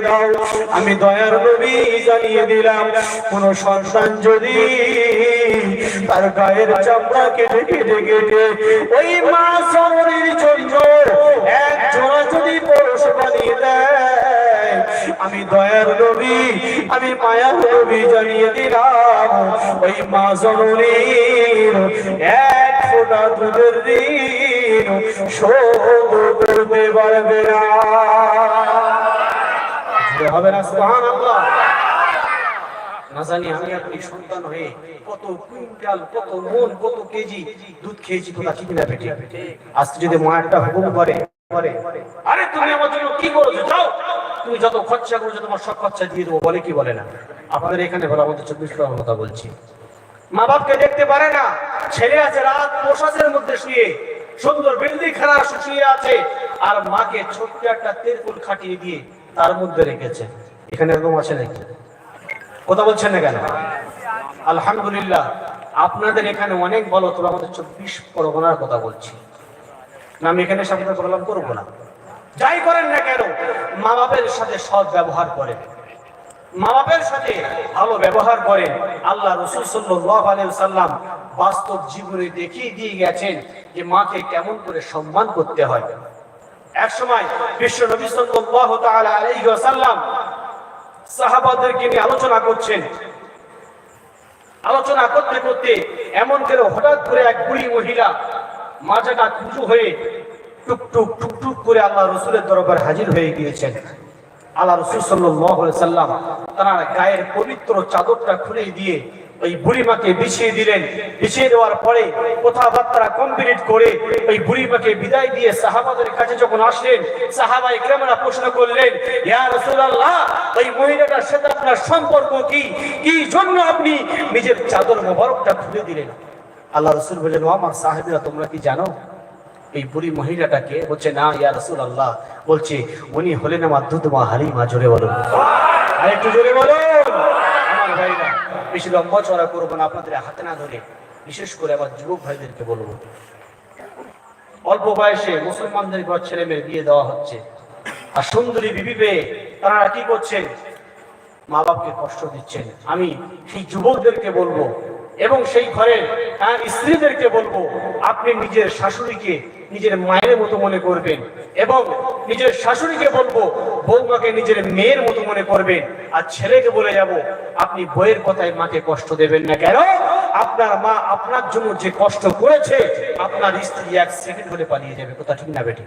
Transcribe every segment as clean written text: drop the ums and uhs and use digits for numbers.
দাও। আমি দয়ার নবী জানিয়ে দিলাম, কোন সন্তান যদি তার গায়ের চামড়া কেটে কেটে কেটে ওই মা জননীর জন্য এক জোড়া যদি পরশ বানিয়ে দেয়, আমি দয়ার নবী, আমি মায়ার নবী জানিয়ে দিলাম, ওই মা জননীর এক ফোঁটা দুধের ঋণ শোধ করতে পারবে না। হবে না? সুবহানাল্লাহ। না জানি আমি আপনি সন্তান হয়ে কত কুইন্টাল, কত মন, কত কেজি দুধ খেয়েছি, কথা ঠিক না বেটি? আজকে যদি মা একটা হুকুম করে, আরে তুমি আমার জন্য কি করেছো, যাও তুমি যত খরচা করেছো তোমার সব খরচা দিয়ে দেবো, বলে কি বলে না? আপনাদের এখানে বলে, আমাদের 24 টাকার কথা বলছি। মা বাপকে দেখতে পারে না, ছেলে আছে রাত পোশাকের মধ্যে শুয়ে, সুন্দর বিল্ডিং খানা শুয়ে আছে, আর মাকে ছোট্ট একটা তেরকুল খাটিয়ে দিয়ে তার মধ্যে রেখেছে। এখানে এরকম আছে নাকি? কথা বলছেন না কেন? আলহামদুলিল্লাহ, আপনাদের এখানে অনেক বলো, তোরা আমাদের 24 পরগনার কথা বলছি না, আমি এখানে সামনে প্রবলেম করবো না। যাই করেন না কেন, মা বাপের সাথে সৎ ব্যবহার করেন, মা বাপের সাথে ভালো ব্যবহার করেন। আল্লাহ রাসূল সাল্লাল্লাহু আলাইহি ওয়াসাল্লাম বাস্তব জীবনে দেখিয়ে দিয়ে গেছেন যে মাকে কেমন করে সম্মান করতে হয়। এক সময় বিশ্ব নবী সাল্লাল্লাহু তাআলা আলাইহি ওয়াসাল্লাম সাহাবাদেরকে নিয়ে আলোচনা করছেন। আলোচনা করতে করতে এমন করে হঠাৎ করে এক বুড়ি মহিলা মাজাটা কুঁজো হয়ে টুকটুক টুকটুক করে আল্লাহ রাসূলের দরবারে হাজির হয়ে গিয়েছেন। আল্লাহ রাসূল সাল্লাল্লাহু আলাইহি ওয়াসাল্লাম তার গায়ের পবিত্র চাদরটা খুলে দিয়ে ওই বুড়িমাকে বিছিয়ে দিলেন। বিছিয়ে দেওয়ার পরে কথাবার্তা কমপ্লিট করে ওই বুড়িমাকে বিদায় দিয়ে সাহাবাদের কাছে যখন আসলেন, সাহাবায়ে কেরামরা প্রশ্ন করলেন, ইয়া রাসূলুল্লাহ, ওই মহিলাটার সাথে আপনার সম্পর্ক কি? কি জন্য আপনি নিজের চাদর মোবারকটা খুলে দিলেন? আল্লাহ রাসূল বললেন, ও আমার সাহাবীরা, তোমরা কি জানো এই বুড়ি মহিলাটাকে? বলছে, না ইয়া রাসূলুল্লাহ। বলছে, উনি হলেন আমার দুধমা হালিমা। জোরে বলুন, আরেকটু জোরে বলুন। আমার ভাইরা, বেশি লম্বা চড়া করবো না, আপনাদের হাতে না ধরে বিশেষ করে আমার যুবক ভাইদেরকে বলবো, অল্প বয়সে মুসলমানদের ঘর ছেলে মেয়ে বিয়ে দেওয়া হচ্ছে, আর সুন্দরী বিবি পেয়ে তারা কি করছেন? মা বাপকে কষ্ট দিচ্ছেন। আমি সেই যুবকদেরকে বলবো এবং সেই ঘরের স্ত্রীদেরকে বলবো, আপনি নিজের শাশুড়িকে নিজের মায়ের মতো মনে করবেন এবং নিজের শাশুড়িকে বলবো বৌমাকে নিজের মেয়ের মতো মনে করবেন। আর ছেলেকে বলে যাব, আপনি বইয়ের কথায় মাকে কষ্ট দেবেন না। কেন? আপনার মা আপনার জন্য যে কষ্ট করেছে, আপনার স্ত্রী 1 সেকেন্ড হলে পালিয়ে যাবে। কথা ঠিক না বেটি?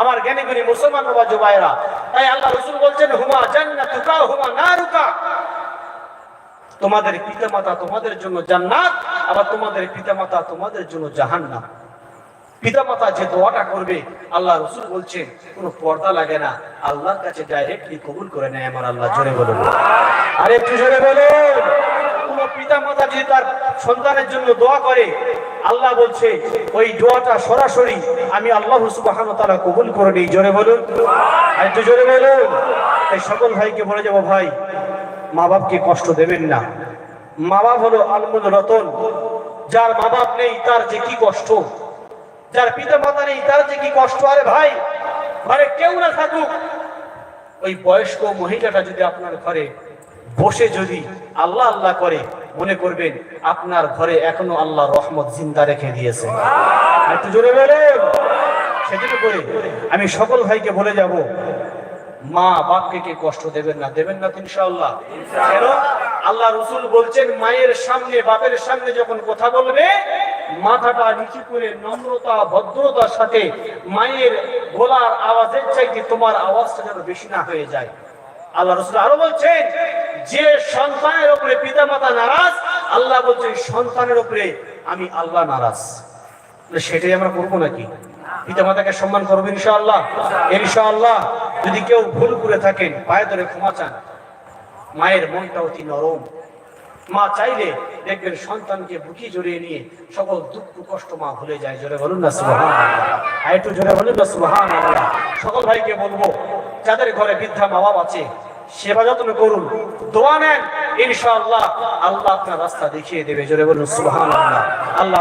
আমার জ্ঞানী গুণী মুসলমান বাবা জুবাইরা, তাই আল্লাহ রাসূল বলছেন, হুমা জান্নাতুকা হুমা নারুকা, তোমাদের পিতামাতা তোমাদের জন্য জান্নাত, আবার তোমাদের পিতামাতা তোমাদের জন্য জাহান্নাম। পিতামাতা যে দোয়াটা করবে, আল্লাহ রাসূল বলছেন, কোনো পর্দা লাগে না, আল্লাহর কাছে ডাইরেক্টলি কবুল করে নেয় আমার আল্লাহ। জোরে বলুন, আরে একটু জোরে বলুন। কোনো পিতামাতা যদি তার সন্তানের জন্য দোয়া করে, আল্লাহ বলছে ওই দোয়াটা সরাসরি আমি আল্লাহ সুবহানাহু ওয়া তাআলা কবুল করে নিই। জোরে বলুন, আর একটু জোরে বলুন। এই সকল ভাইকে বলে যাব, ভাই মা বাপকে কষ্ট দেবেন না। মা বাপ হলো আলমুল রতন। যার মা বাপ নেই তার যে কি কষ্ট, যার পিতা মাতা নেই তার যে কি কষ্ট। আরে ভাই, ঘরে কেউ না থাকুক, ওই বয়স্ক মহিলাটা যদি আপনার ঘরে বসে যদি আল্লাহ আল্লাহ করে, মনে করবেন আপনার ঘরে এখনো আল্লাহ রহমত জিন্দা রেখে দিয়েছে। একটু জোরে বলেন। সেটুকু করে আমি সকল ভাইকে বলে যাব, মা বাপকে কে কষ্ট দেবেন না, দেবেন না ইনশাআল্লাহ। কেন? আল্লাহ রাসূল বলছেন, মায়ের সামনে বাপের সামনে যখন কথা বলবে, মাথাটা নিচু করে নম্রতা ভদ্রতার সাথে মায়ের গলার আওয়াজের চাইতে তোমার আওয়াজটা যেন বেশি না হয়ে যায়। আল্লাহ রাসূল আরো বলছেন, যে সন্তানের উপরে পিতামাতা নারাজ, আল্লাহ বলছেন সন্তানের উপরে আমি আল্লাহ নারাজ। সেটাই আমরা করবো নাকি? পিতামাতাকে সম্মান করবো ইনশাআল্লাহ। ইনশাআল্লাহ। যদি কেউ ভুল করে থাকেন, পায়ে ধরে ক্ষমা চান। মায়ের মনটা অতি নরম। মা চাইলে দেখবেন সন্তানকে বুকে জড়িয়ে নিয়ে সকল দুঃখ কষ্ট মা ভুলে যায়। জোরে বলুন না সুবহানাল্লাহ। আর একটু জোরে বলুন না সুবহানাল্লাহ। সকল ভাইকে বলবো, যাদের ঘরে বৃদ্ধা মা বাবা আছে, সেবা যত্ন করুন, দোয়া নেন, ইনশাআল্লাহ আল্লাহ আপনার রাস্তা দেখিয়ে দেবে। জোরে বলুন সুবহানাল্লাহ। আল্লাহ